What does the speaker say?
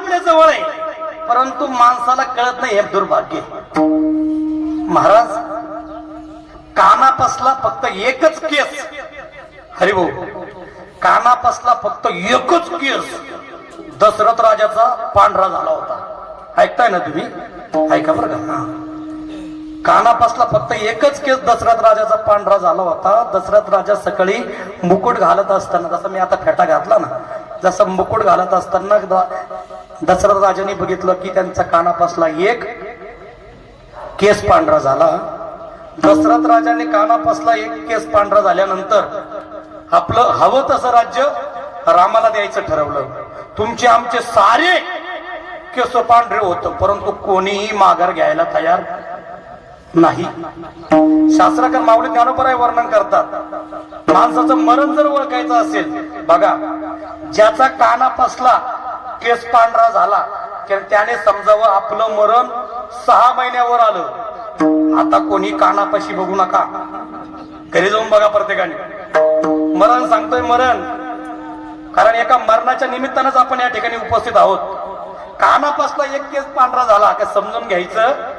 आपल्या जवळ आहे, परंतु माणसाला कळत नाही, हे दुर्भाग्य आहे. महाराज, कानापासला फक्त एकच केस, हरिभाऊ, कानापासला फक्त एकच केस दशरथ राजाचा पांढरा झाला होता. ऐकताय ना तुम्ही? ऐका बरं का. कानापासला फक्त एकच केस दशरथ राजाचा पांढरा झाला होता. दशरथ राजा सकाळी मुकुट घालत असताना, जसं मी आता फेटा घातला ना, जसं मुकुट घालत असताना दशरथ राजाने बघितलं की त्यांचा कानापासला एक केस पांढरा झाला. दशरथ राजाने कानापासला एक केस पांढरा झाल्यानंतर आपलं हवं तसं राज्य रामाला द्यायचं ठरवलं. तुमचे आमचे सारे केस पांढरे होतं, परंतु कोणीही माघार घ्यायला तयार नाही. शास्त्रकार माऊली ज्ञानोबराय वर्णन करतात, माणसाचं मरण जर ओळखायचं असेल, बघा, ज्याचा कानापासला केस पांढरा झाला तर त्याने समजावं आपलं मरण 6 महिन्यावर आलं. आता कोणी कानापाशी बघू नका, घरी जाऊन बघा प्रत्येकाने. मरण सांगतोय मरण, कारण एका मरणाच्या निमित्तानंच आपण या ठिकाणी उपस्थित आहोत. कानापासला एक केस पांढरा झाला का समजून घ्यायचं